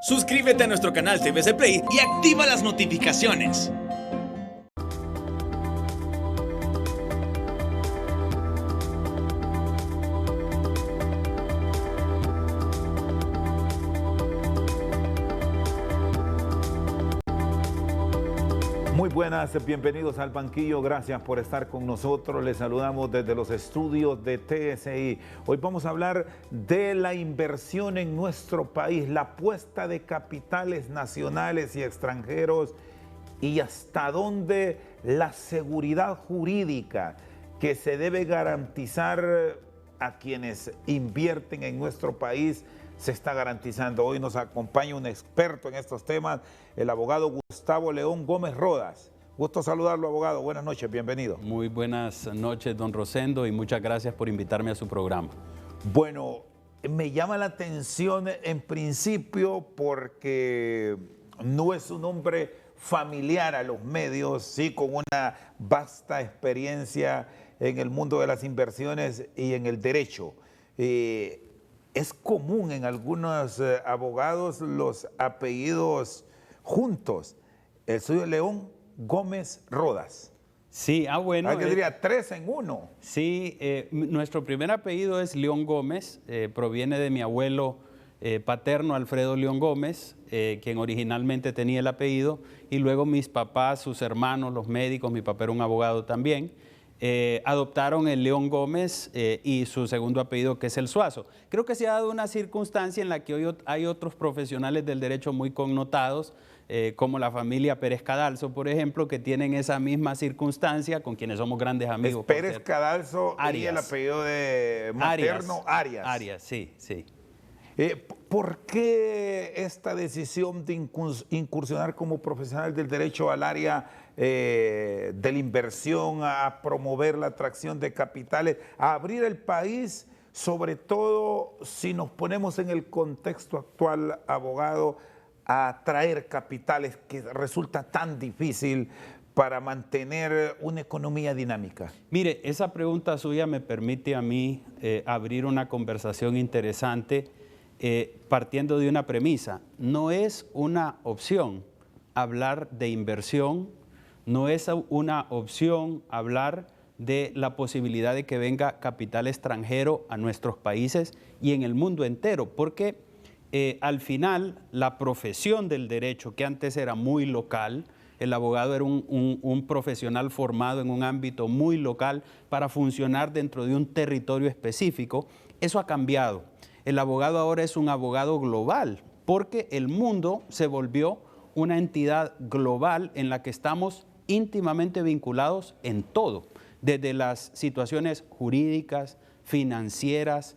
Suscríbete a nuestro canal TVC Play y activa las notificaciones. Muy buenas, bienvenidos al banquillo, gracias por estar con nosotros, les saludamos desde los estudios de TSI. Hoy vamos a hablar de la inversión en nuestro país, la apuesta de capitales nacionales y extranjeros y hasta dónde la seguridad jurídica que se debe garantizar a quienes invierten en nuestro país se está garantizando. Hoy nos acompaña un experto en estos temas, el abogado Gustavo León Gómez Rodas. Gusto saludarlo, abogado. Buenas noches, bienvenido. Muy buenas noches, don Rosendo, y muchas gracias por invitarme a su programa. Bueno, me llama la atención en principio porque no es un hombre familiar a los medios, sí, con una vasta experiencia en el mundo de las inversiones y en el derecho. Es común en algunos abogados los apellidos juntos. El suyo es León Gómez Rodas. Sí, bueno. Alguien diría 3 en 1. Sí, nuestro primer apellido es León Gómez, proviene de mi abuelo paterno Alfredo León Gómez, quien originalmente tenía el apellido, y luego mis papás, sus hermanos, los médicos, mi papá era un abogado también, adoptaron el León Gómez y su segundo apellido, que es el Suazo. Creo que se ha dado una circunstancia en la que hoy hay otros profesionales del derecho muy connotados, como la familia Pérez Cadalso, por ejemplo, que tienen esa misma circunstancia, con quienes somos grandes amigos. Pérez Cadalso y el apellido de materno, Arias. Arias, sí, sí. ¿Por qué esta decisión de incursionar como profesional del derecho al área de la inversión, a promover la atracción de capitales, a abrir el país, sobre todo si nos ponemos en el contexto actual, abogado, a atraer capitales que resulta tan difícil para mantener una economía dinámica? Mire, esa pregunta suya me permite a mí abrir una conversación interesante partiendo de una premisa. No es una opción hablar de inversión, no es una opción hablar de la posibilidad de que venga capital extranjero a nuestros países y en el mundo entero, porque al final la profesión del derecho, que antes era muy local, el abogado era un profesional formado en un ámbito muy local para funcionar dentro de un territorio específico, eso ha cambiado. El abogado ahora es un abogado global, porque el mundo se volvió una entidad global en la que estamos íntimamente vinculados en todo, desde las situaciones jurídicas, financieras,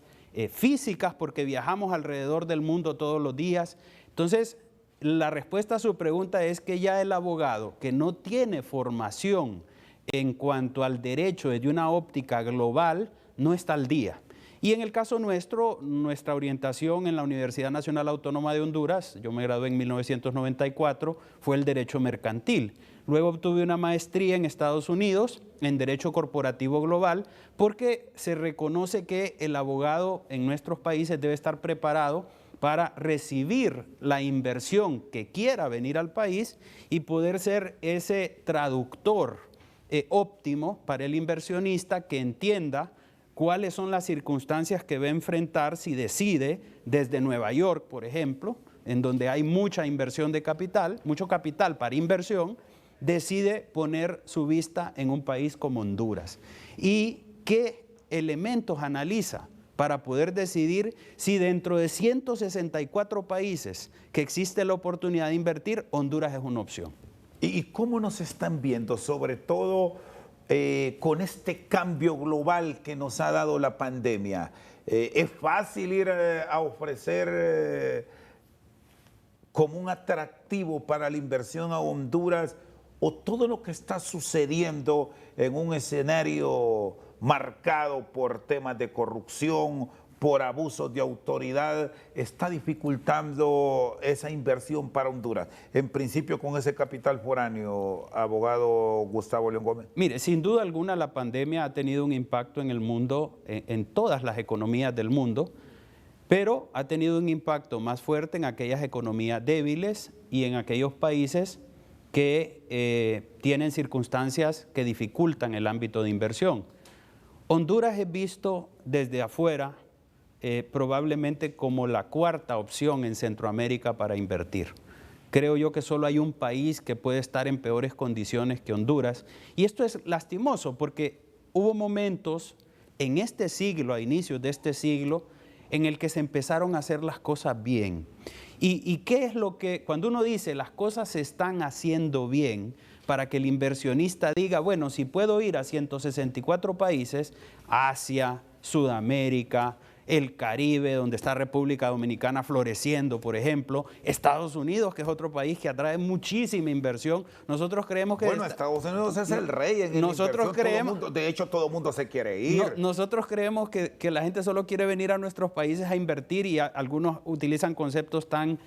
físicas, porque viajamos alrededor del mundo todos los días. Entonces, la respuesta a su pregunta es que ya el abogado que no tiene formación en cuanto al derecho desde una óptica global no está al día. Y en el caso nuestro, nuestra orientación en la Universidad Nacional Autónoma de Honduras, yo me gradué en 1994, fue el derecho mercantil. Luego obtuve una maestría en Estados Unidos en Derecho Corporativo Global, porque se reconoce que el abogado en nuestros países debe estar preparado para recibir la inversión que quiera venir al país y poder ser ese traductor óptimo para el inversionista que entienda cuáles son las circunstancias que va a enfrentar si decide desde Nueva York, por ejemplo, en donde hay mucha inversión de capital, mucho capital para inversión, decide poner su vista en un país como Honduras. ¿Y qué elementos analiza para poder decidir si dentro de 164 países que existe la oportunidad de invertir, Honduras es una opción? ¿Y cómo nos están viendo, sobre todo con este cambio global que nos ha dado la pandemia? ¿Es fácil ir a ofrecer como un atractivo para la inversión a Honduras, o todo lo que está sucediendo en un escenario marcado por temas de corrupción, por abusos de autoridad, está dificultando esa inversión para Honduras? En principio, con ese capital foráneo, abogado Gustavo León Gómez. Mire, sin duda alguna la pandemia ha tenido un impacto en el mundo, en todas las economías del mundo, pero ha tenido un impacto más fuerte en aquellas economías débiles y en aquellos países que tienen circunstancias que dificultan el ámbito de inversión. Honduras es visto desde afuera probablemente como la cuarta opción en Centroamérica para invertir. Creo yo que solo hay un país que puede estar en peores condiciones que Honduras. Y esto es lastimoso porque hubo momentos en este siglo, a inicios de este siglo, en el que se empezaron a hacer las cosas bien. ¿Y qué es lo que, cuando uno dice las cosas se están haciendo bien, para que el inversionista diga, bueno, si puedo ir a 164 países, Asia, Sudamérica, el Caribe, donde está República Dominicana floreciendo, por ejemplo, Estados Unidos, que es otro país que atrae muchísima inversión. Nosotros creemos que... Bueno, Estados Unidos es el rey en nosotros creemos, de hecho, todo el mundo se quiere ir. Nosotros creemos que la gente solo quiere venir a nuestros países a invertir y algunos utilizan conceptos tan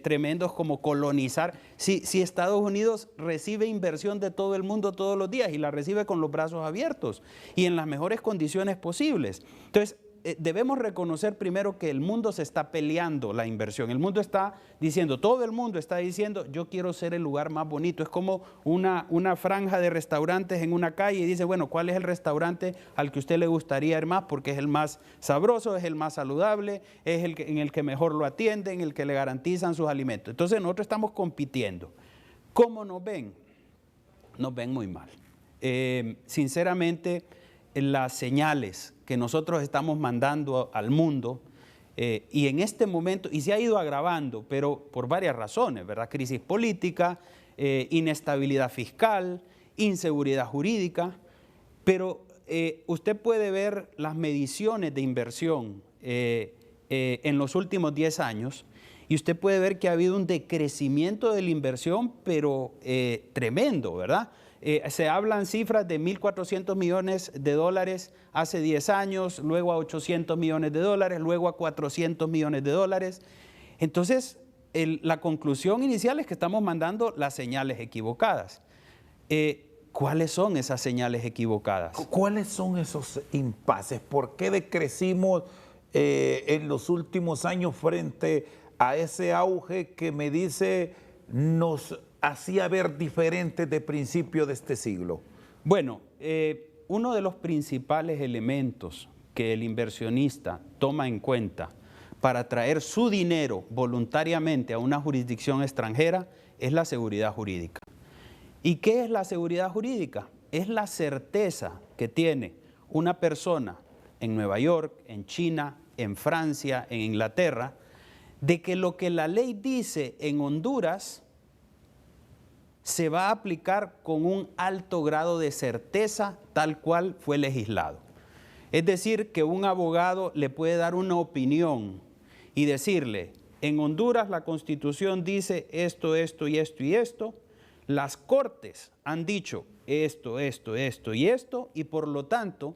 tremendos como colonizar. Si Estados Unidos recibe inversión de todo el mundo todos los días y la recibe con los brazos abiertos y en las mejores condiciones posibles. Entonces, debemos reconocer primero que el mundo se está peleando la inversión. El mundo está diciendo, todo el mundo está diciendo, yo quiero ser el lugar más bonito. Es como una franja de restaurantes en una calle y dice, bueno, ¿cuál es el restaurante al que a usted le gustaría ir más? Porque es el más sabroso, es el más saludable, es en el que mejor lo atienden, el que le garantizan sus alimentos. Entonces nosotros estamos compitiendo. ¿Cómo nos ven? Nos ven muy mal. Sinceramente, las señales que nosotros estamos mandando al mundo y en este momento, y se ha ido agravando, pero por varias razones, ¿verdad? Crisis política, inestabilidad fiscal, inseguridad jurídica, pero usted puede ver las mediciones de inversión en los últimos 10 años y usted puede ver que ha habido un decrecimiento de la inversión, pero tremendo, ¿verdad? Se hablan cifras de 1.400 millones de dólares hace 10 años, luego a 800 millones de dólares, luego a 400 millones de dólares. Entonces, la conclusión inicial es que estamos mandando las señales equivocadas. ¿Cuáles son esas señales equivocadas? ¿Cuáles son esos impases? ¿Por qué decrecimos en los últimos años frente a ese auge que me dice nos hacía ver diferente de principio de este siglo? Bueno, uno de los principales elementos que el inversionista toma en cuenta para traer su dinero voluntariamente a una jurisdicción extranjera es la seguridad jurídica. ¿Y qué es la seguridad jurídica? Es la certeza que tiene una persona en Nueva York, en China, en Francia, en Inglaterra, de que lo que la ley dice en Honduras se va a aplicar con un alto grado de certeza tal cual fue legislado. Es decir, que un abogado le puede dar una opinión y decirle, en Honduras la Constitución dice esto, esto y esto y esto, las Cortes han dicho esto, esto, esto y esto, y por lo tanto,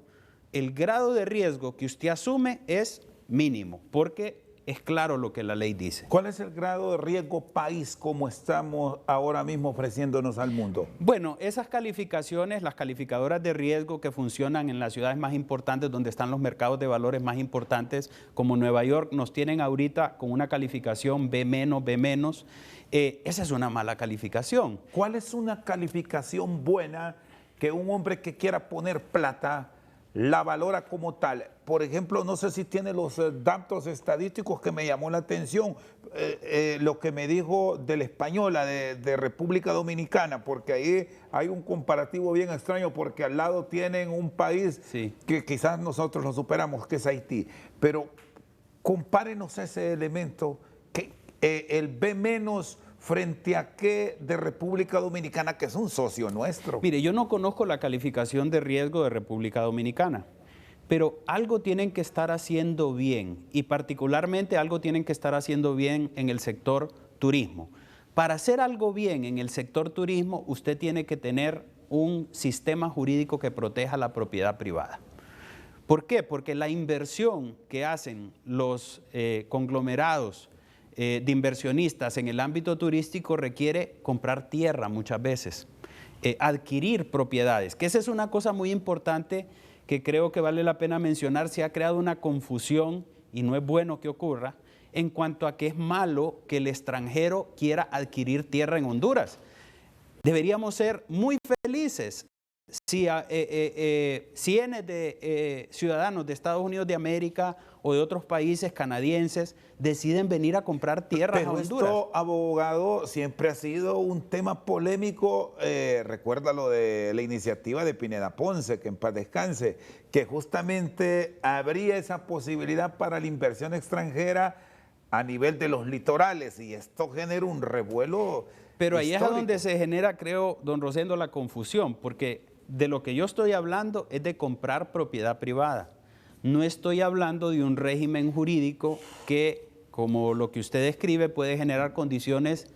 el grado de riesgo que usted asume es mínimo, porque es claro lo que la ley dice. ¿Cuál es el grado de riesgo país como estamos ahora mismo ofreciéndonos al mundo? Bueno, esas calificaciones, las calificadoras de riesgo que funcionan en las ciudades más importantes, donde están los mercados de valores más importantes, como Nueva York, nos tienen ahorita con una calificación B-, B-. Esa es una mala calificación. ¿Cuál es una calificación buena que un hombre que quiera poner plata la valora como tal? Por ejemplo, no sé si tiene los datos estadísticos que me llamó la atención, lo que me dijo de la española de República Dominicana, porque ahí hay un comparativo bien extraño, porque al lado tienen un país que quizás nosotros lo superamos, que es Haití. Pero compárenos ese elemento, que el B- frente a qué de República Dominicana, que es un socio nuestro. Mire, yo no conozco la calificación de riesgo de República Dominicana, pero algo tienen que estar haciendo bien y particularmente algo tienen que estar haciendo bien en el sector turismo. Para hacer algo bien en el sector turismo, usted tiene que tener un sistema jurídico que proteja la propiedad privada. ¿Por qué? Porque la inversión que hacen los conglomerados de inversionistas en el ámbito turístico requiere comprar tierra muchas veces, adquirir propiedades, que esa es una cosa muy importante que creo que vale la pena mencionar. Se ha creado una confusión y no es bueno que ocurra, en cuanto a que es malo que el extranjero quiera adquirir tierra en Honduras. Deberíamos ser muy felices si cientos de ciudadanos de Estados Unidos de América o de otros países canadienses deciden venir a comprar tierras a Honduras. Esto, abogado, siempre ha sido un tema polémico. Recuerda lo de la iniciativa de Pineda Ponce, que en paz descanse, que justamente habría esa posibilidad para la inversión extranjera a nivel de los litorales, y esto genera un revuelo. Pero ahí histórico. es donde se genera, creo, don Rosendo, la confusión, porque de lo que yo estoy hablando es de comprar propiedad privada. No estoy hablando de un régimen jurídico que, como lo que usted describe, puede generar condiciones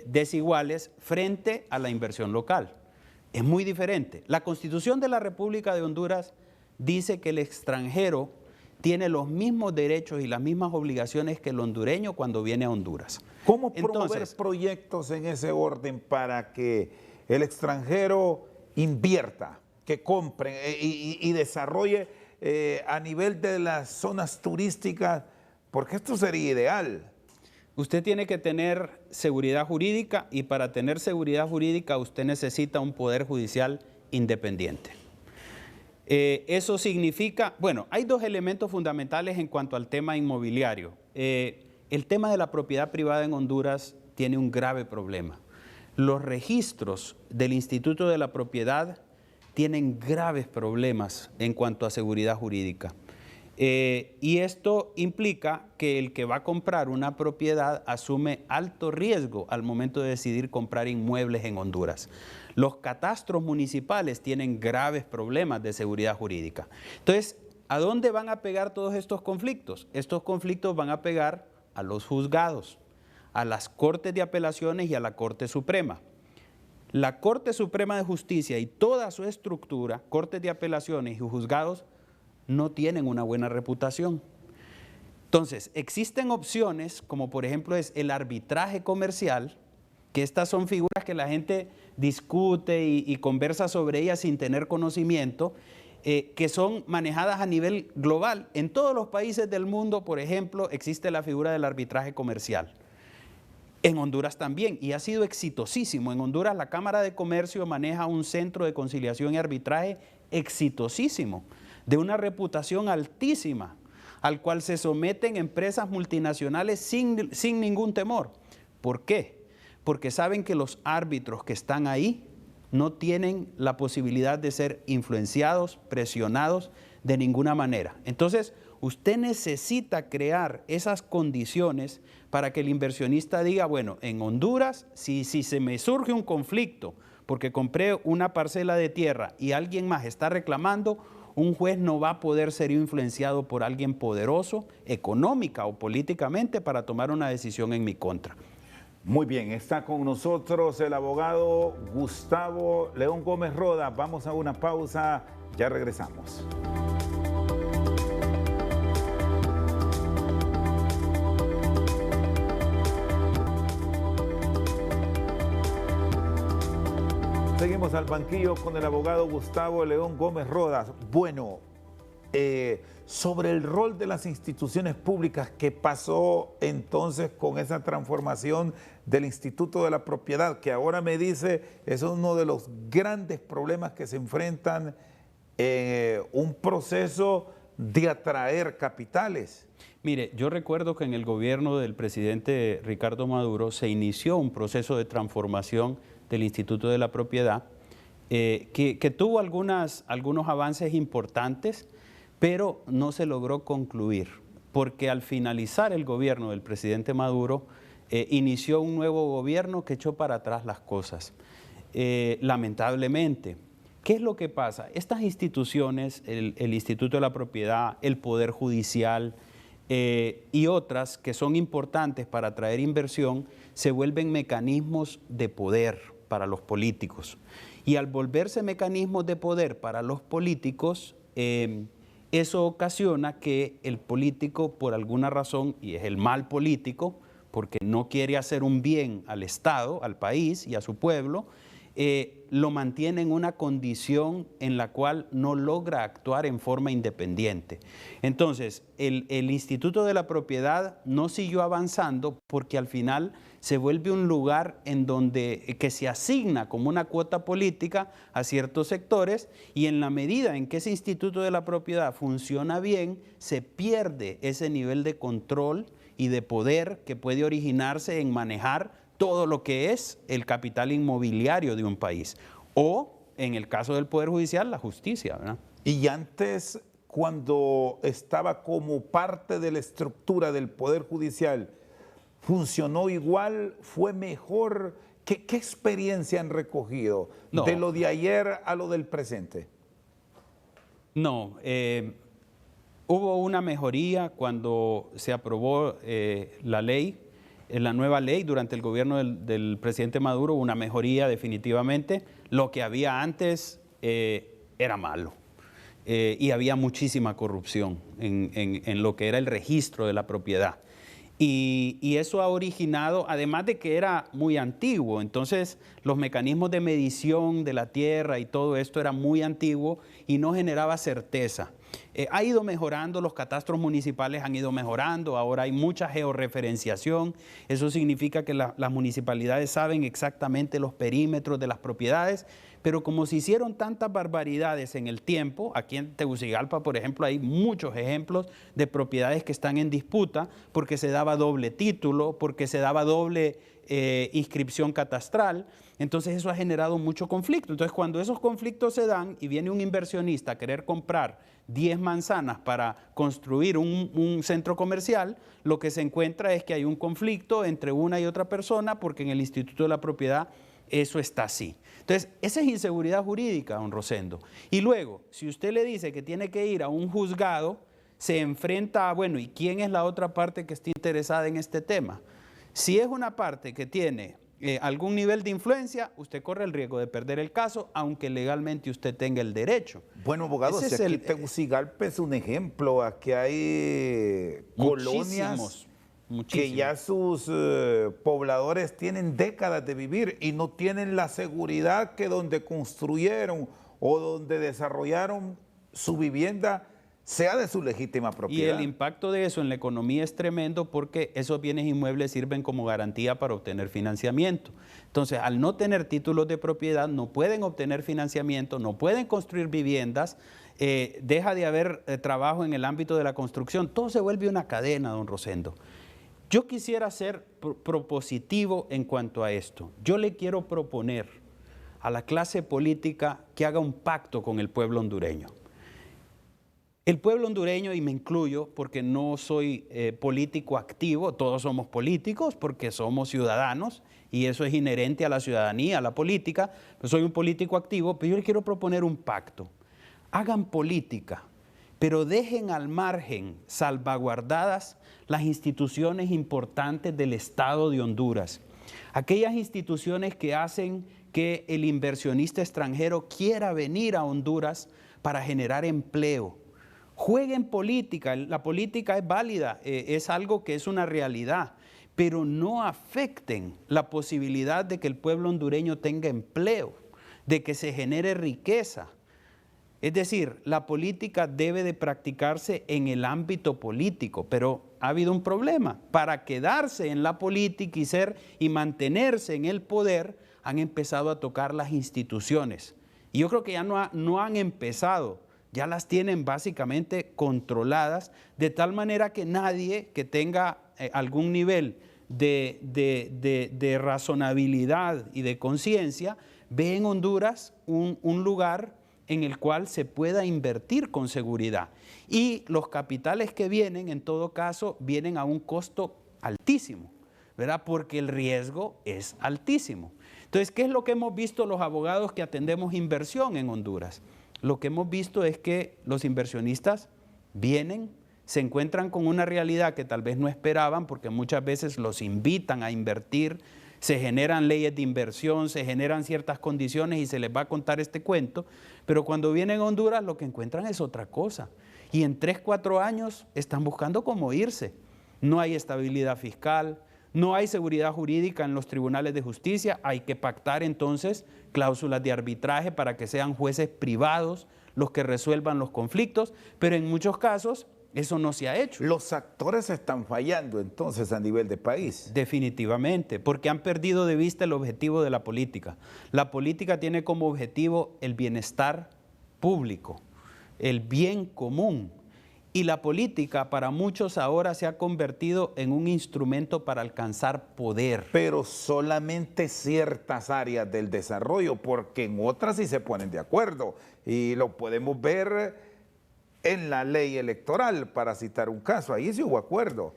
desiguales frente a la inversión local. Es muy diferente. La Constitución de la República de Honduras dice que el extranjero tiene los mismos derechos y las mismas obligaciones que el hondureño cuando viene a Honduras. ¿Cómo promover Entonces, proyectos en ese orden para que el extranjero invierta, que compre y desarrolle a nivel de las zonas turísticas? Porque esto sería ideal. usted tiene que tener seguridad jurídica, y para tener seguridad jurídica usted necesita un poder judicial independiente. Eso significa, bueno, hay dos elementos fundamentales en cuanto al tema inmobiliario. El tema de la propiedad privada en Honduras tiene un grave problema. Los registros del Instituto de la Propiedad tienen graves problemas en cuanto a seguridad jurídica. Y esto implica que el que va a comprar una propiedad asume alto riesgo al momento de decidir comprar inmuebles en Honduras. Los catastros municipales tienen graves problemas de seguridad jurídica. Entonces, ¿a dónde van a pegar todos estos conflictos? Estos conflictos van a pegar a los juzgados, a las Cortes de Apelaciones y a la Corte Suprema. La Corte Suprema de Justicia y toda su estructura, Cortes de Apelaciones y juzgados, no tienen una buena reputación. Entonces, existen opciones como por ejemplo es el arbitraje comercial, que estas son figuras que la gente discute y conversa sobre ellas sin tener conocimiento, que son manejadas a nivel global. En todos los países del mundo, por ejemplo, existe la figura del arbitraje comercial. En Honduras también, y ha sido exitosísimo. En Honduras la Cámara de Comercio maneja un centro de conciliación y arbitraje exitosísimo, de una reputación altísima, al cual se someten empresas multinacionales sin ningún temor. ¿Por qué? Porque saben que los árbitros que están ahí no tienen la posibilidad de ser influenciados, presionados de ninguna manera. Entonces, usted necesita crear esas condiciones para que el inversionista diga, bueno, en Honduras, si se me surge un conflicto porque compré una parcela de tierra y alguien más está reclamando, un juez no va a poder ser influenciado por alguien poderoso, económica o políticamente, para tomar una decisión en mi contra. Muy bien, está con nosotros el abogado Gustavo León Gómez Roda. Vamos a una pausa, ya regresamos. Seguimos al banquillo con el abogado Gustavo León Gómez Rodas. Bueno, sobre el rol de las instituciones públicas, ¿qué pasó entonces con esa transformación del Instituto de la Propiedad? Que ahora me dice es uno de los grandes problemas que se enfrentan en un proceso de atraer capitales. Mire, yo recuerdo que en el gobierno del presidente Ricardo Maduro se inició un proceso de transformación del Instituto de la Propiedad que tuvo algunos avances importantes, pero no se logró concluir, porque al finalizar el gobierno del presidente Maduro, inició un nuevo gobierno que echó para atrás las cosas. Lamentablemente, ¿qué es lo que pasa? Estas instituciones, el Instituto de la Propiedad, el Poder Judicial y otras que son importantes para atraer inversión, se vuelven mecanismos de poder para los políticos. Y al volverse mecanismos de poder para los políticos, eso ocasiona que el político, por alguna razón, y es el mal político, porque no quiere hacer un bien al Estado, al país y a su pueblo, lo mantiene en una condición en la cual no logra actuar en forma independiente. Entonces, el Instituto de la Propiedad no siguió avanzando porque al final se vuelve un lugar en donde que se asigna como una cuota política a ciertos sectores, y en la medida en que ese Instituto de la Propiedad funciona bien, se pierde ese nivel de control y de poder que puede originarse en manejar todo lo que es el capital inmobiliario de un país, o en el caso del Poder Judicial, la justicia, ¿verdad? Y antes, cuando estaba como parte de la estructura del Poder Judicial, ¿funcionó igual? ¿Fue mejor? ¿Qué experiencia han recogido de lo de ayer a lo del presente? No, hubo una mejoría cuando se aprobó la ley. En la nueva ley, durante el gobierno del presidente Maduro, hubo una mejoría definitivamente. Lo que había antes era malo y había muchísima corrupción en lo que era el registro de la propiedad. Y eso ha originado, además de que era muy antiguo, entonces los mecanismos de medición de la tierra y todo esto era muy antiguo y no generaba certeza. Ha ido mejorando, los catastros municipales han ido mejorando, ahora hay mucha georreferenciación, eso significa que las municipalidades saben exactamente los perímetros de las propiedades, pero como se hicieron tantas barbaridades en el tiempo, aquí en Tegucigalpa, por ejemplo, hay muchos ejemplos de propiedades que están en disputa porque se daba doble título, porque se daba doble inscripción catastral. Entonces eso ha generado mucho conflicto. Entonces cuando esos conflictos se dan y viene un inversionista a querer comprar 10 manzanas para construir un centro comercial, lo que se encuentra es que hay un conflicto entre una y otra persona porque en el Instituto de la Propiedad eso está así. Entonces, esa es inseguridad jurídica, don Rosendo. Y luego, si usted le dice que tiene que ir a un juzgado, se enfrenta a, bueno, ¿y quién es la otra parte que está interesada en este tema? Si es una parte que tiene algún nivel de influencia, usted corre el riesgo de perder el caso, aunque legalmente usted tenga el derecho. Bueno, abogado, si aquí Tegucigalpa es un ejemplo, aquí hay colonias que ya sus pobladores tienen décadas de vivir y no tienen la seguridad que donde construyeron o donde desarrollaron su vivienda sea de su legítima propiedad. Y el impacto de eso en la economía es tremendo porque esos bienes inmuebles sirven como garantía para obtener financiamiento. Entonces, al no tener títulos de propiedad, no pueden obtener financiamiento, no pueden construir viviendas, deja de haber trabajo en el ámbito de la construcción. Todo se vuelve una cadena, don Rosendo. Yo quisiera ser propositivo en cuanto a esto. Yo le quiero proponer a la clase política que haga un pacto con el pueblo hondureño. El pueblo hondureño, y me incluyo porque no soy político activo, todos somos políticos porque somos ciudadanos y eso es inherente a la ciudadanía, a la política. Yo soy un político activo, pero yo le quiero proponer un pacto. Hagan política, pero dejen al margen salvaguardadas las instituciones importantes del Estado de Honduras. Aquellas instituciones que hacen que el inversionista extranjero quiera venir a Honduras para generar empleo. Jueguen política, la política es válida, es algo que es una realidad, pero no afecten la posibilidad de que el pueblo hondureño tenga empleo, de que se genere riqueza. Es decir, la política debe de practicarse en el ámbito político, pero ha habido un problema. Para quedarse en la política y mantenerse en el poder, han empezado a tocar las instituciones. Y yo creo que ya no han empezado, ya las tienen básicamente controladas, de tal manera que nadie que tenga algún nivel de razonabilidad y de conciencia ve en Honduras un lugar en el cual se pueda invertir con seguridad. Y los capitales que vienen, en todo caso, vienen a un costo altísimo, ¿verdad? Porque el riesgo es altísimo. Entonces, ¿qué es lo que hemos visto los abogados que atendemos inversión en Honduras? Lo que hemos visto es que los inversionistas vienen, se encuentran con una realidad que tal vez no esperaban, porque muchas veces los invitan a invertir, se generan leyes de inversión, se generan ciertas condiciones y se les va a contar este cuento, pero cuando vienen a Honduras lo que encuentran es otra cosa. Y en 3, 4 años están buscando cómo irse. No hay estabilidad fiscal, No hay seguridad jurídica en los tribunales de justicia, hay que pactar entonces cláusulas de arbitraje para que sean jueces privados los que resuelvan los conflictos, pero en muchos casos eso no se ha hecho. Los actores están fallando entonces a nivel de país. Definitivamente, porque han perdido de vista el objetivo de la política. La política tiene como objetivo el bienestar público, el bien común. Y la política para muchos ahora se ha convertido en un instrumento para alcanzar poder. Pero solamente ciertas áreas del desarrollo, porque en otras sí se ponen de acuerdo. Y lo podemos ver en la ley electoral, para citar un caso. Ahí sí hubo acuerdo.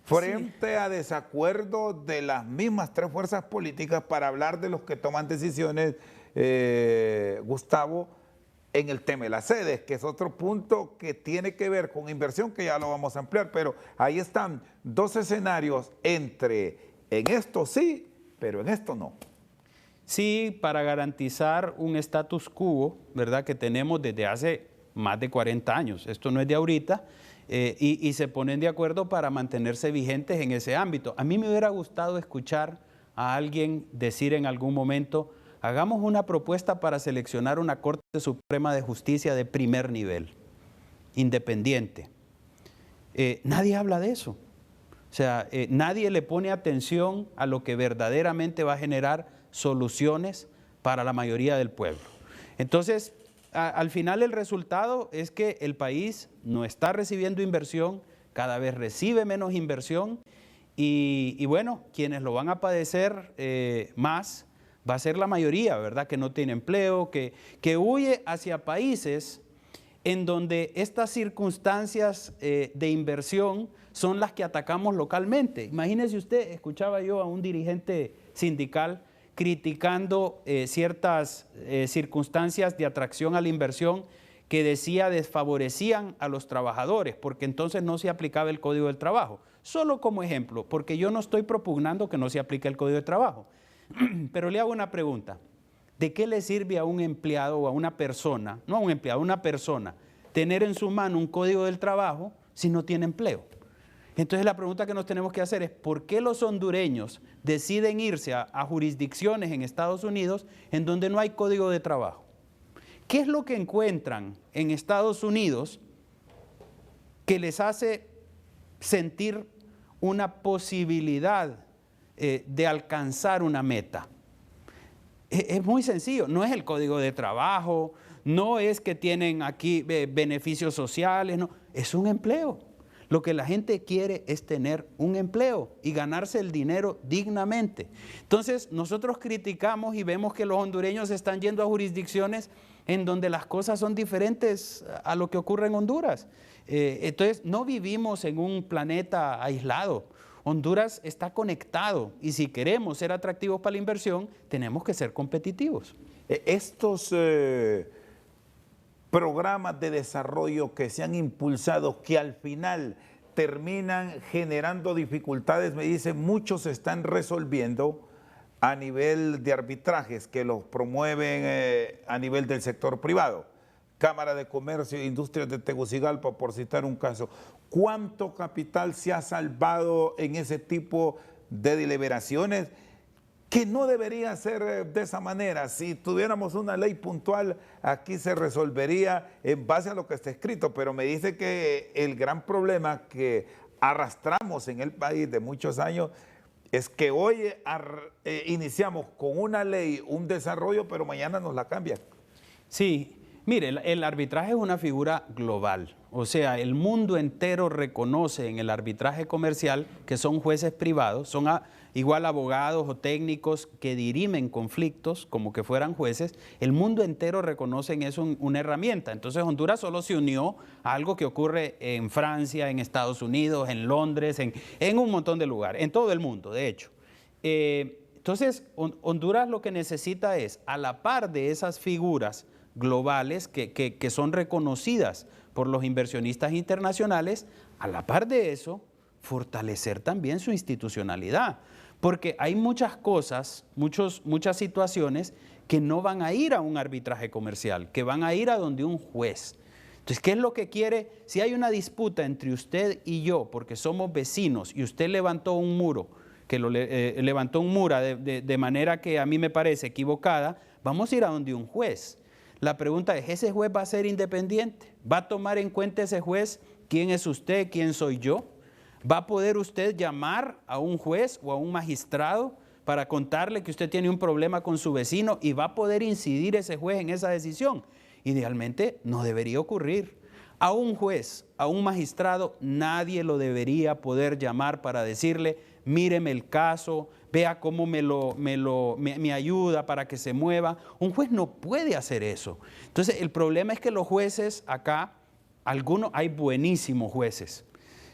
Frente a desacuerdo de las mismas tres fuerzas políticas para hablar de los que toman decisiones, Gustavo, en el tema de las sedes, que es otro punto que tiene que ver con inversión, que ya lo vamos a ampliar, pero ahí están dos escenarios entre en esto sí, pero en esto no. Sí, para garantizar un status quo, ¿verdad?, que tenemos desde hace más de 40 años. Esto no es de ahorita, y se ponen de acuerdo para mantenerse vigentes en ese ámbito. A mí me hubiera gustado escuchar a alguien decir en algún momento: hagamos una propuesta para seleccionar una Corte Suprema de Justicia de primer nivel, independiente. Nadie habla de eso. O sea, nadie le pone atención a lo que verdaderamente va a generar soluciones para la mayoría del pueblo. Entonces, al final el resultado es que el país no está recibiendo inversión, cada vez recibe menos inversión y bueno, quienes lo van a padecer más va a ser la mayoría, ¿verdad?, que no tiene empleo, que huye hacia países en donde estas circunstancias de inversión son las que atacamos localmente. Imagínese usted, escuchaba yo a un dirigente sindical criticando ciertas circunstancias de atracción a la inversión que decía desfavorecían a los trabajadores, porque entonces no se aplicaba el Código del Trabajo. Solo como ejemplo, porque yo no estoy propugnando que no se aplique el Código del Trabajo. Pero le hago una pregunta: ¿de qué le sirve a un empleado o a una persona, no a un empleado, a una persona, tener en su mano un código del trabajo si no tiene empleo? Entonces la pregunta que nos tenemos que hacer es: ¿por qué los hondureños deciden irse a jurisdicciones en Estados Unidos en donde no hay código de trabajo? ¿Qué es lo que encuentran en Estados Unidos que les hace sentir una posibilidad de alcanzar una meta? Es muy sencillo, no es el código de trabajo, no es que tienen aquí beneficios sociales, no, es un empleo. Lo que la gente quiere es tener un empleo y ganarse el dinero dignamente. Entonces, nosotros criticamos y vemos que los hondureños están yendo a jurisdicciones en donde las cosas son diferentes a lo que ocurre en Honduras. Entonces, no vivimos en un planeta aislado. Honduras está conectado y si queremos ser atractivos para la inversión, tenemos que ser competitivos. Estos programas de desarrollo que se han impulsado, que al final terminan generando dificultades, me dicen, muchos se están resolviendo a nivel de arbitrajes que los promueven a nivel del sector privado. Cámara de Comercio e Industrias de Tegucigalpa, por citar un caso. ¿Cuánto capital se ha salvado en ese tipo de deliberaciones? Que no debería ser de esa manera. Si tuviéramos una ley puntual, aquí se resolvería en base a lo que está escrito, pero me dice que el gran problema que arrastramos en el país de muchos años es que hoy iniciamos con una ley, un desarrollo, pero mañana nos la cambian. Sí, mire, el arbitraje es una figura global. O sea, el mundo entero reconoce en el arbitraje comercial que son jueces privados, son igual abogados o técnicos que dirimen conflictos como que fueran jueces. El mundo entero reconoce en eso una herramienta. Entonces Honduras solo se unió a algo que ocurre en Francia, en Estados Unidos, en Londres, en un montón de lugares, en todo el mundo, de hecho. Entonces Honduras lo que necesita es, a la par de esas figuras globales que son reconocidas por los inversionistas internacionales, a la par de eso, fortalecer también su institucionalidad. Porque hay muchas cosas, muchas situaciones que no van a ir a un arbitraje comercial, que van a ir a donde un juez. Entonces, ¿qué es lo que quiere? Si hay una disputa entre usted y yo, porque somos vecinos, y usted levantó un muro levantó un muro de manera que a mí me parece equivocada, vamos a ir a donde un juez. La pregunta es, ¿ese juez va a ser independiente? ¿Va a tomar en cuenta ese juez quién es usted, quién soy yo? ¿Va a poder usted llamar a un juez o a un magistrado para contarle que usted tiene un problema con su vecino y va a poder incidir ese juez en esa decisión? Idealmente no debería ocurrir. A un juez, a un magistrado, nadie lo debería poder llamar para decirle, míreme el caso, vea cómo me ayuda para que se mueva. Un juez no puede hacer eso. Entonces, el problema es que los jueces acá, algunos, hay buenísimos jueces,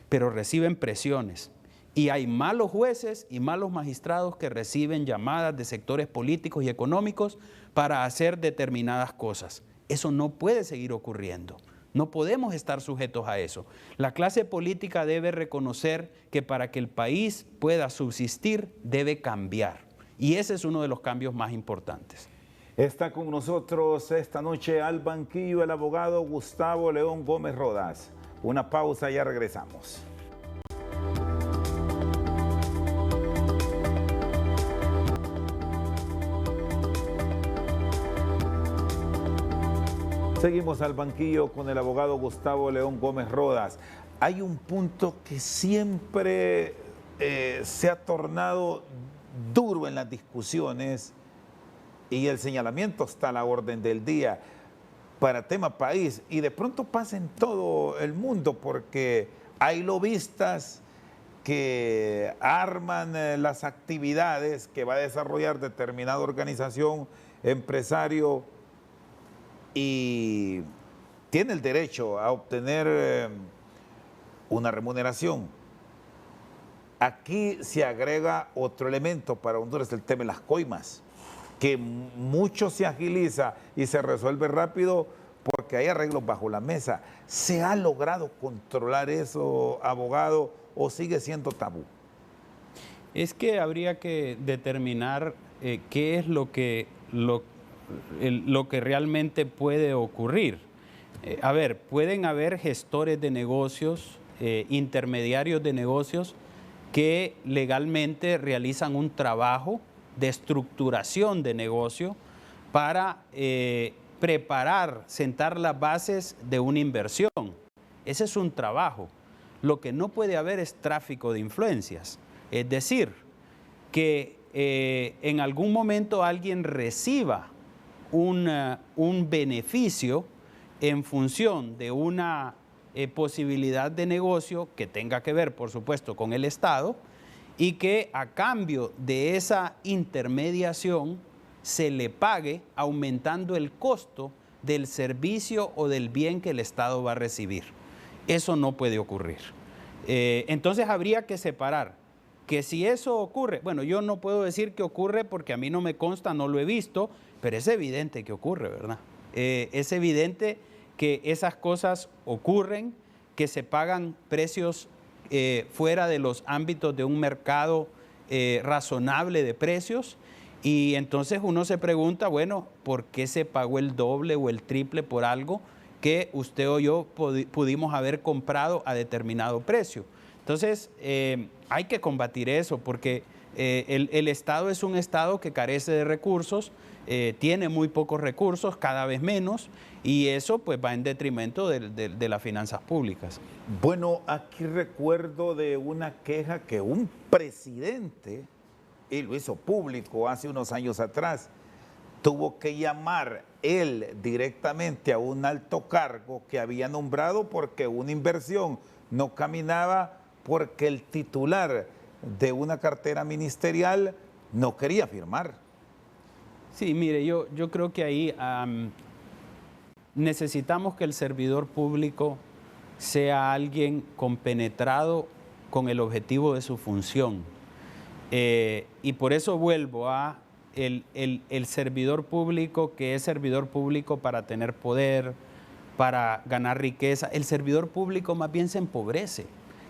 pero reciben presiones. Y hay malos jueces y malos magistrados que reciben llamadas de sectores políticos y económicos para hacer determinadas cosas. Eso no puede seguir ocurriendo. No podemos estar sujetos a eso. La clase política debe reconocer que para que el país pueda subsistir, debe cambiar. Y ese es uno de los cambios más importantes. Está con nosotros esta noche al banquillo el abogado Gustavo León Gómez Rodas. Una pausa, ya regresamos. Seguimos al banquillo con el abogado Gustavo León Gómez Rodas. Hay un punto que siempre se ha tornado duro en las discusiones y el señalamiento está a la orden del día para tema país y de pronto pasa en todo el mundo porque hay lobistas que arman las actividades que va a desarrollar determinada organización, empresario, y tiene el derecho a obtener una remuneración. Aquí se agrega otro elemento para Honduras, el tema de las coimas, que mucho se agiliza y se resuelve rápido porque hay arreglos bajo la mesa. ¿Se ha logrado controlar eso, abogado, o sigue siendo tabú? Es que habría que determinar qué es lo que realmente puede ocurrir. A ver, pueden haber gestores de negocios, intermediarios de negocios que legalmente realizan un trabajo de estructuración de negocio para preparar, sentar las bases de una inversión. Ese es un trabajo. Lo que no puede haber es tráfico de influencias. Es decir, que en algún momento alguien reciba un beneficio en función de una posibilidad de negocio que tenga que ver, por supuesto, con el Estado y que a cambio de esa intermediación se le pague aumentando el costo del servicio o del bien que el Estado va a recibir. Eso no puede ocurrir. Entonces habría que separar que si eso ocurre, bueno, yo no puedo decir que ocurre porque a mí no me consta, no lo he visto, pero es evidente que ocurre, ¿verdad? Es evidente que esas cosas ocurren, que se pagan precios fuera de los ámbitos de un mercado razonable de precios y entonces uno se pregunta, bueno, ¿por qué se pagó el doble o el triple por algo que usted o yo pudimos haber comprado a determinado precio? Entonces, hay que combatir eso porque el Estado es un Estado que carece de recursos, tiene muy pocos recursos, cada vez menos, y eso pues va en detrimento de las finanzas públicas. Bueno, aquí recuerdo de una queja que un presidente, y lo hizo público hace unos años atrás, tuvo que llamar él directamente a un alto cargo que había nombrado porque una inversión no caminaba porque el titular de una cartera ministerial no quería firmar. Sí, mire, yo creo que ahí necesitamos que el servidor público sea alguien compenetrado con el objetivo de su función. Y por eso vuelvo a el servidor público que es servidor público para tener poder, para ganar riqueza. El servidor público más bien se empobrece,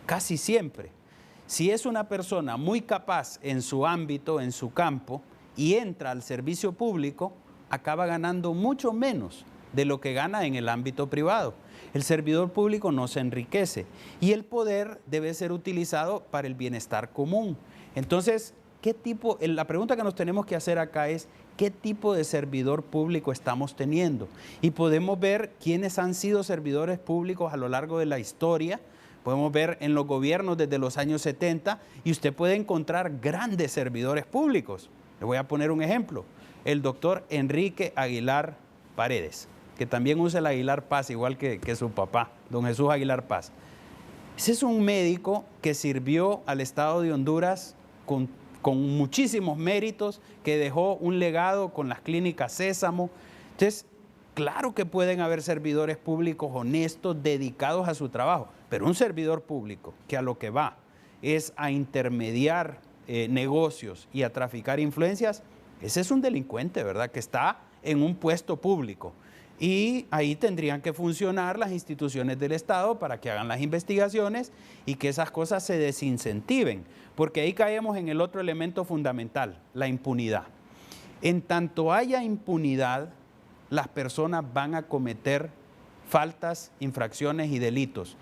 casi siempre. Si es una persona muy capaz en su ámbito, en su campo, y entra al servicio público, acaba ganando mucho menos de lo que gana en el ámbito privado. El servidor público no se enriquece y el poder debe ser utilizado para el bienestar común. Entonces, la pregunta que nos tenemos que hacer acá es, ¿qué tipo de servidor público estamos teniendo? Y podemos ver quiénes han sido servidores públicos a lo largo de la historia. Podemos ver en los gobiernos desde los años 70 y usted puede encontrar grandes servidores públicos. Le voy a poner un ejemplo. El doctor Enrique Aguilar Paredes, que también usa el Aguilar Paz, igual que su papá, don Jesús Aguilar Paz. Ese es un médico que sirvió al Estado de Honduras con muchísimos méritos, que dejó un legado con las clínicas Sésamo. Entonces, claro que pueden haber servidores públicos honestos, dedicados a su trabajo, pero un servidor público que a lo que va es a intermediar negocios y a traficar influencias, ese es un delincuente, ¿verdad?, que está en un puesto público. Y ahí tendrían que funcionar las instituciones del Estado para que hagan las investigaciones y que esas cosas se desincentiven, porque ahí caemos en el otro elemento fundamental, la impunidad. En tanto haya impunidad, las personas van a cometer faltas, infracciones y delitos.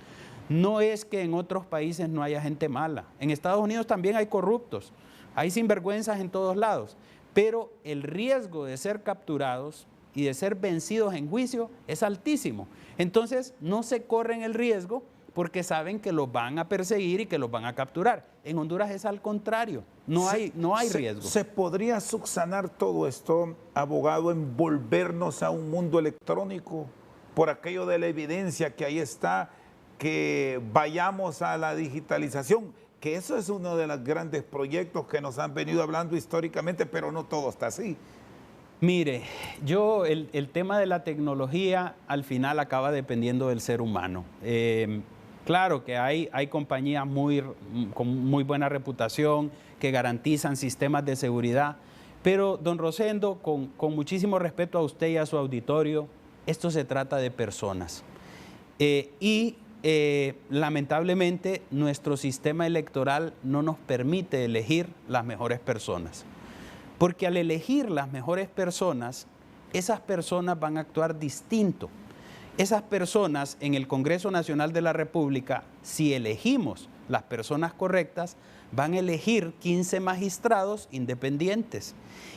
No es que en otros países no haya gente mala. En Estados Unidos también hay corruptos, hay sinvergüenzas en todos lados, pero el riesgo de ser capturados y de ser vencidos en juicio es altísimo. Entonces no se corren el riesgo porque saben que los van a perseguir y que los van a capturar. En Honduras es al contrario, no hay riesgo. ¿Se podría subsanar todo esto, abogado, en volvernos a un mundo electrónico por aquello de la evidencia que ahí está, que vayamos a la digitalización? Que eso es uno de los grandes proyectos que nos han venido hablando históricamente, pero no todo está así. Mire, el tema de la tecnología al final acaba dependiendo del ser humano. Claro que hay compañías con muy buena reputación que garantizan sistemas de seguridad, pero don Rosendo, con muchísimo respeto a usted y a su auditorio, esto se trata de personas. Lamentablemente nuestro sistema electoral no nos permite elegir las mejores personas. Porque al elegir las mejores personas, esas personas van a actuar distinto. Esas personas en el Congreso Nacional de la República, si elegimos las personas correctas, van a elegir 15 magistrados independientes.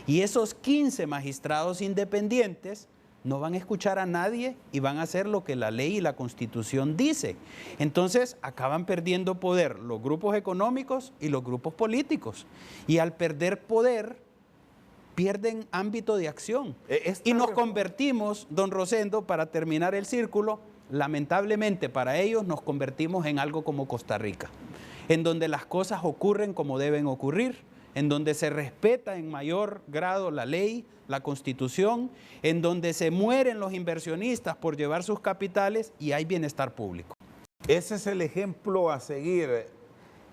Y esos 15 magistrados independientes no van a escuchar a nadie y van a hacer lo que la ley y la Constitución dice. Entonces acaban perdiendo poder los grupos económicos y los grupos políticos. Y al perder poder, pierden ámbito de acción. Y nos convertimos, don Rosendo, para terminar el círculo, lamentablemente para ellos nos convertimos en algo como Costa Rica, en donde las cosas ocurren como deben ocurrir, en donde se respeta en mayor grado la ley, la Constitución, en donde se mueren los inversionistas por llevar sus capitales y hay bienestar público. Ese es el ejemplo a seguir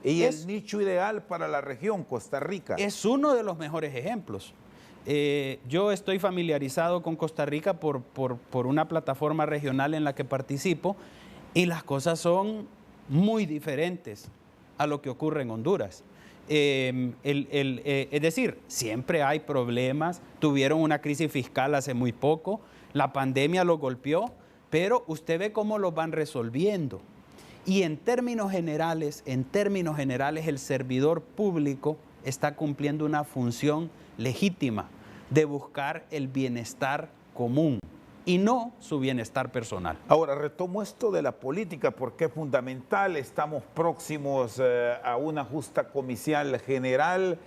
y el nicho ideal para la región, Costa Rica. Es uno de los mejores ejemplos. Yo estoy familiarizado con Costa Rica por una plataforma regional en la que participo y las cosas son muy diferentes a lo que ocurre en Honduras. Es decir, siempre hay problemas, tuvieron una crisis fiscal hace muy poco, la pandemia lo golpeó, pero usted ve cómo lo van resolviendo. Y en términos generales, el servidor público está cumpliendo una función legítima de buscar el bienestar común y no su bienestar personal. Ahora, retomo esto de la política porque es fundamental. Estamos próximos a una justa comicial general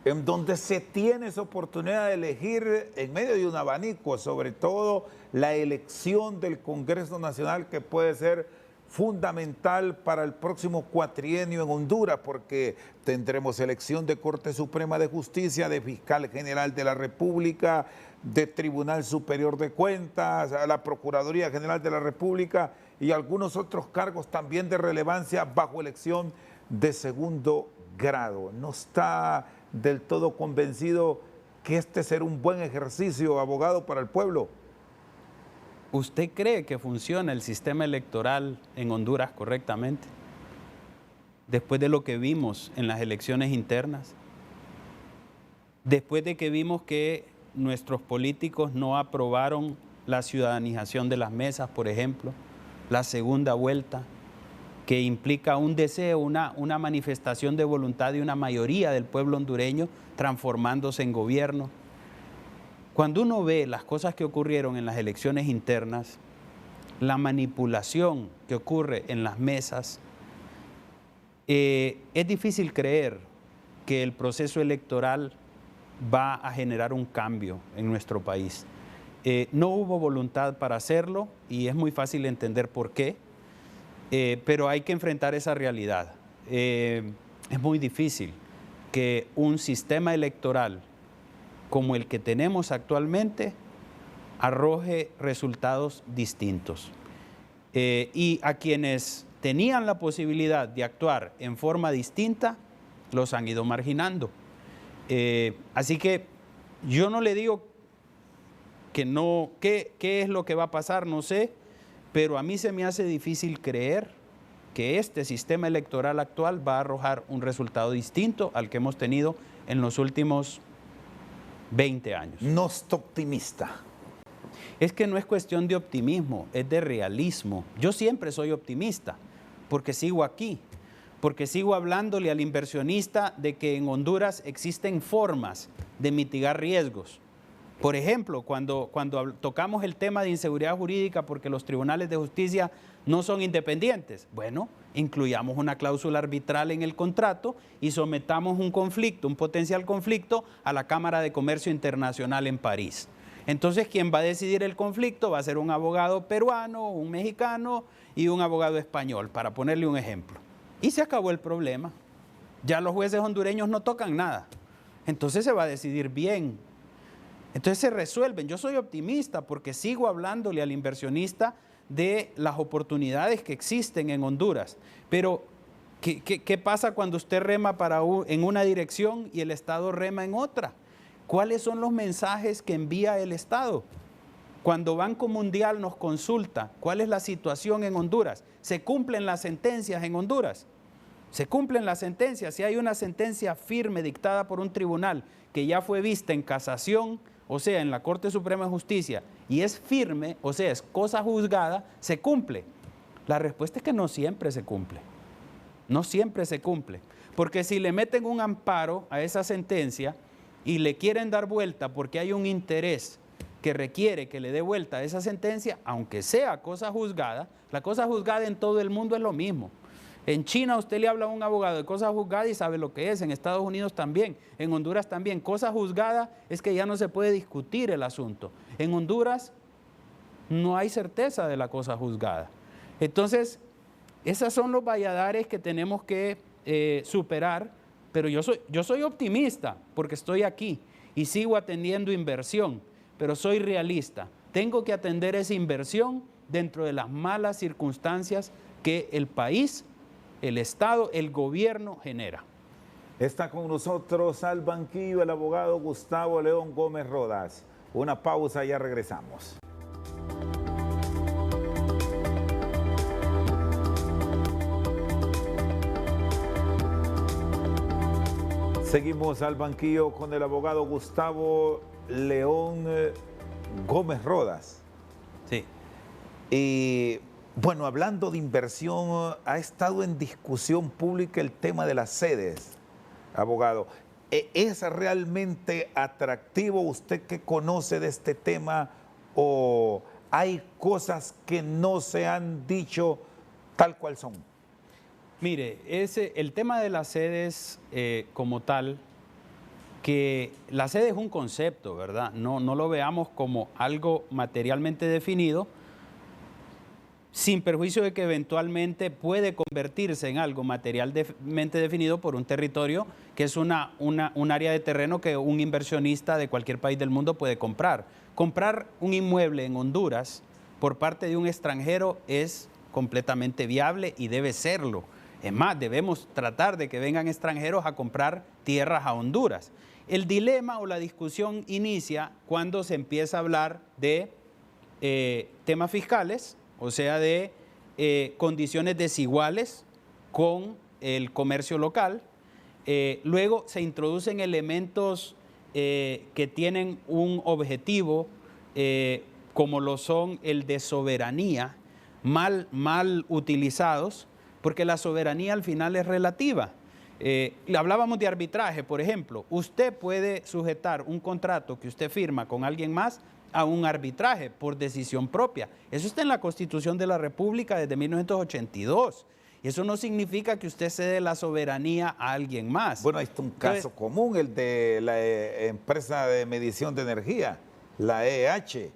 en donde se tiene esa oportunidad de elegir en medio de un abanico, sobre todo la elección del Congreso Nacional, que puede ser fundamental para el próximo cuatrienio en Honduras, porque tendremos elección de Corte Suprema de Justicia, de Fiscal General de la República, de Tribunal Superior de Cuentas, a la Procuraduría General de la República y algunos otros cargos también de relevancia bajo elección de segundo grado. ¿No está del todo convencido que este será un buen ejercicio, abogado, para el pueblo? ¿Usted cree que funciona el sistema electoral en Honduras correctamente? Después de lo que vimos en las elecciones internas, después de que vimos que nuestros políticos no aprobaron la ciudadanización de las mesas, por ejemplo, la segunda vuelta, que implica un deseo, una manifestación de voluntad de una mayoría del pueblo hondureño transformándose en gobierno. Cuando uno ve las cosas que ocurrieron en las elecciones internas, la manipulación que ocurre en las mesas, es difícil creer que el proceso electoral va a generar un cambio en nuestro país. No hubo voluntad para hacerlo y es muy fácil entender por qué, pero hay que enfrentar esa realidad. Es muy difícil que un sistema electoral como el que tenemos actualmente arroje resultados distintos. Y a quienes tenían la posibilidad de actuar en forma distinta, los han ido marginando. Así que yo no le digo que no, qué es lo que va a pasar, no sé, pero a mí se me hace difícil creer que este sistema electoral actual va a arrojar un resultado distinto al que hemos tenido en los últimos 20 años. No está optimista. Es que no es cuestión de optimismo, es de realismo. Yo siempre soy optimista, porque sigo aquí, porque sigo hablándole al inversionista de que en Honduras existen formas de mitigar riesgos. Por ejemplo, cuando tocamos el tema de inseguridad jurídica porque los tribunales de justicia no son independientes, bueno, incluyamos una cláusula arbitral en el contrato y sometamos un conflicto, un potencial conflicto, a la Cámara de Comercio Internacional en París. Entonces, quien va a decidir el conflicto va a ser un abogado peruano, un mexicano y un abogado español, para ponerle un ejemplo. Y se acabó el problema. Ya los jueces hondureños no tocan nada. Entonces se va a decidir bien. Entonces se resuelven. Yo soy optimista porque sigo hablándole al inversionista de las oportunidades que existen en Honduras. Pero, ¿qué pasa cuando usted rema en una dirección y el Estado rema en otra? ¿Cuáles son los mensajes que envía el Estado? Cuando Banco Mundial nos consulta cuál es la situación en Honduras, ¿se cumplen las sentencias en Honduras? ¿Se cumplen las sentencias? Si hay una sentencia firme dictada por un tribunal que ya fue vista en casación, o sea, en la Corte Suprema de Justicia, y es firme, o sea, es cosa juzgada, ¿se cumple? La respuesta es que no siempre se cumple. No siempre se cumple. Porque si le meten un amparo a esa sentencia y le quieren dar vuelta porque hay un interés que requiere que le dé vuelta a esa sentencia, aunque sea cosa juzgada, la cosa juzgada en todo el mundo es lo mismo. En China usted le habla a un abogado de cosa juzgada y sabe lo que es, en Estados Unidos también, en Honduras también. Cosa juzgada es que ya no se puede discutir el asunto. En Honduras no hay certeza de la cosa juzgada. Entonces, esos son los valladares que tenemos que superar, pero yo soy optimista porque estoy aquí y sigo atendiendo inversión, pero soy realista. Tengo que atender esa inversión dentro de las malas circunstancias que el país, el Estado, el gobierno genera. Está con nosotros al banquillo el abogado Gustavo León Gómez Rodas. Una pausa y ya regresamos. Seguimos al banquillo con el abogado Gustavo León Gómez Rodas. Sí. Y bueno, hablando de inversión, ha estado en discusión pública el tema de las sedes, abogado. ¿Es realmente atractivo usted que conoce de este tema o hay cosas que no se han dicho tal cual son? Mire, el tema de las sedes como tal, que la sede es un concepto, ¿verdad? No lo veamos como algo materialmente definido, sin perjuicio de que eventualmente puede convertirse en algo materialmente definido por un territorio que es un área de terreno que un inversionista de cualquier país del mundo puede comprar. Comprar un inmueble en Honduras por parte de un extranjero es completamente viable y debe serlo. Es más, debemos tratar de que vengan extranjeros a comprar tierras a Honduras. El dilema o la discusión inicia cuando se empieza a hablar de temas fiscales, o sea, de condiciones desiguales con el comercio local. Luego se introducen elementos que tienen un objetivo, como lo son el de soberanía, mal utilizados, porque la soberanía al final es relativa. Hablábamos de arbitraje, por ejemplo. Usted puede sujetar un contrato que usted firma con alguien más a un arbitraje por decisión propia. Eso está en la Constitución de la República desde 1982. Y eso no significa que usted cede la soberanía a alguien más. Bueno, ahí está un caso común, el de la empresa de medición de energía, la EH.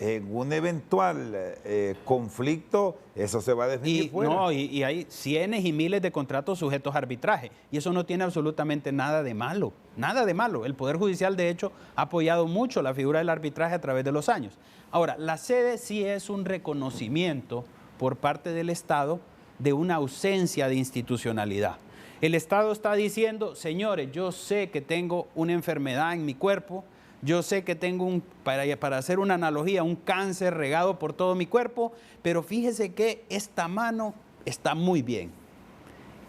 En un eventual conflicto, eso se va a definir fuera. No, y hay cientos y miles de contratos sujetos a arbitraje. Y eso no tiene absolutamente nada de malo. Nada de malo. El Poder Judicial, de hecho, ha apoyado mucho la figura del arbitraje a través de los años. Ahora, la sede sí es un reconocimiento por parte del Estado de una ausencia de institucionalidad. El Estado está diciendo, señores, yo sé que tengo una enfermedad en mi cuerpo, yo sé que tengo, para hacer una analogía, un cáncer regado por todo mi cuerpo, pero fíjese que esta mano está muy bien.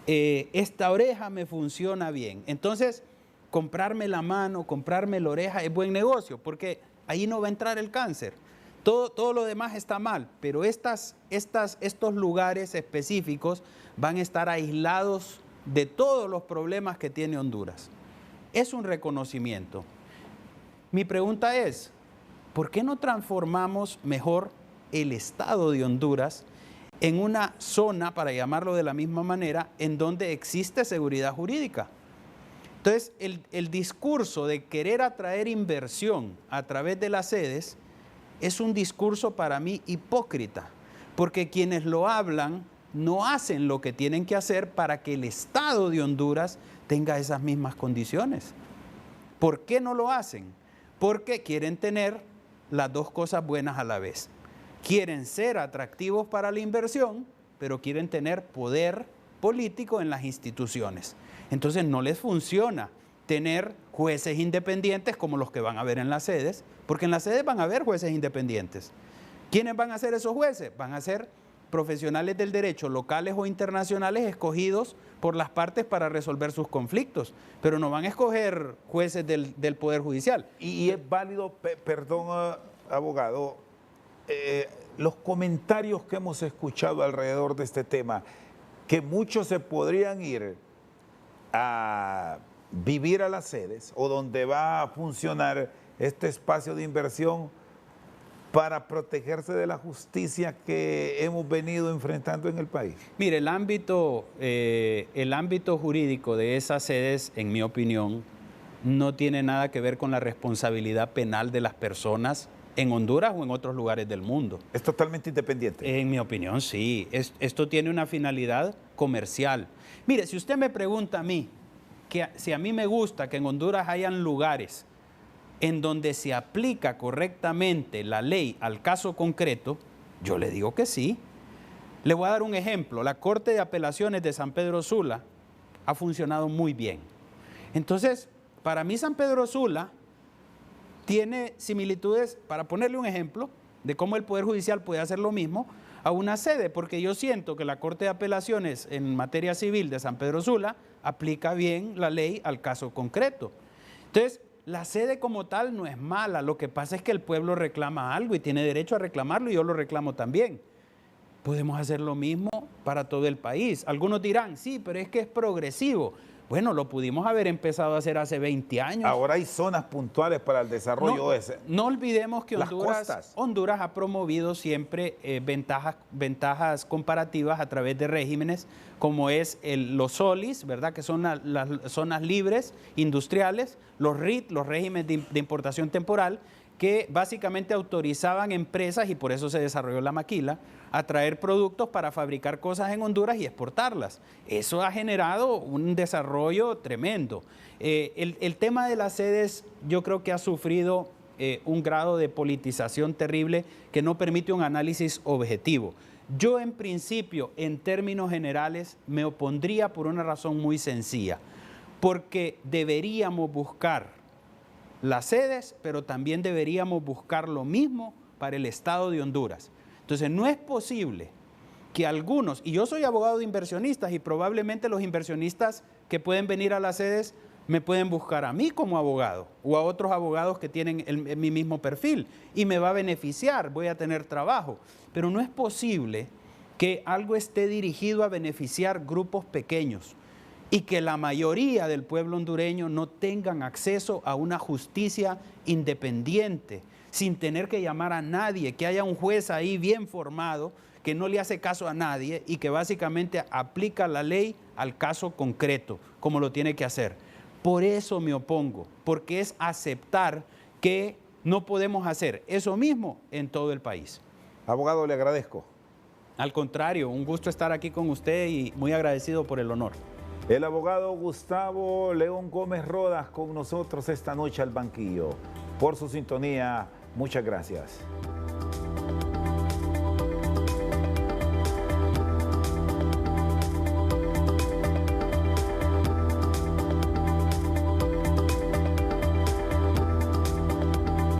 Esta oreja me funciona bien. Entonces, comprarme la mano, comprarme la oreja es buen negocio, porque ahí no va a entrar el cáncer. Todo lo demás está mal, pero estos lugares específicos van a estar aislados de todos los problemas que tiene Honduras. Es un reconocimiento. Mi pregunta es, ¿por qué no transformamos mejor el Estado de Honduras en una zona, para llamarlo de la misma manera, en donde existe seguridad jurídica? Entonces, el discurso de querer atraer inversión a través de las sedes es un discurso para mí hipócrita, porque quienes lo hablan no hacen lo que tienen que hacer para que el Estado de Honduras tenga esas mismas condiciones. ¿Por qué no lo hacen? Porque quieren tener las dos cosas buenas a la vez. Quieren ser atractivos para la inversión, pero quieren tener poder político en las instituciones. Entonces no les funciona tener jueces independientes como los que van a ver en las sedes, porque en las sedes van a haber jueces independientes. ¿Quiénes van a ser esos jueces? Van a ser profesionales del derecho locales o internacionales escogidos por las partes para resolver sus conflictos, pero no van a escoger jueces del Poder Judicial. Y es válido, perdón, abogado, los comentarios que hemos escuchado alrededor de este tema, que muchos se podrían ir a vivir a las sedes o donde va a funcionar este espacio de inversión para protegerse de la justicia que hemos venido enfrentando en el país. Mire, el ámbito jurídico de esas sedes, en mi opinión, no tiene nada que ver con la responsabilidad penal de las personas en Honduras o en otros lugares del mundo. ¿Es totalmente independiente? En mi opinión, sí. Esto tiene una finalidad comercial. Mire, si usted me pregunta a mí, que si a mí me gusta que en Honduras hayan lugares en donde se aplica correctamente la ley al caso concreto, yo le digo que sí. Le voy a dar un ejemplo. La Corte de Apelaciones de San Pedro Sula ha funcionado muy bien. Entonces, para mí San Pedro Sula tiene similitudes, para ponerle un ejemplo, de cómo el Poder Judicial puede hacer lo mismo a una sede, porque yo siento que la Corte de Apelaciones en materia civil de San Pedro Sula aplica bien la ley al caso concreto. Entonces, la sede como tal no es mala, lo que pasa es que el pueblo reclama algo y tiene derecho a reclamarlo y yo lo reclamo también. Podemos hacer lo mismo para todo el país. Algunos dirán, sí, pero es que es progresivo. Bueno, lo pudimos haber empezado a hacer hace 20 años. Ahora hay zonas puntuales para el desarrollo ese. No olvidemos que Las costas. Honduras ha promovido siempre ventajas comparativas a través de regímenes como es los SOLIS, ¿verdad? Que son las zonas libres industriales, los RIT, los regímenes de importación temporal, que básicamente autorizaban empresas, y por eso se desarrolló la maquila, a traer productos para fabricar cosas en Honduras y exportarlas. Eso ha generado un desarrollo tremendo. El tema de las sedes yo creo que ha sufrido un grado de politización terrible que no permite un análisis objetivo. Yo en principio, en términos generales, me opondría por una razón muy sencilla, porque deberíamos buscar las sedes, pero también deberíamos buscar lo mismo para el Estado de Honduras. Entonces, no es posible que algunos, y yo soy abogado de inversionistas y probablemente los inversionistas que pueden venir a las sedes me pueden buscar a mí como abogado o a otros abogados que tienen mi mismo perfil y me va a beneficiar, voy a tener trabajo. Pero no es posible que algo esté dirigido a beneficiar grupos pequeños y que la mayoría del pueblo hondureño no tengan acceso a una justicia independiente, sin tener que llamar a nadie, que haya un juez ahí bien formado, que no le hace caso a nadie y que básicamente aplica la ley al caso concreto, como lo tiene que hacer. Por eso me opongo, porque es aceptar que no podemos hacer eso mismo en todo el país. Abogado, le agradezco. Al contrario, un gusto estar aquí con usted y muy agradecido por el honor. El abogado Gustavo León Gómez Rodas con nosotros esta noche al banquillo. Por su sintonía, muchas gracias.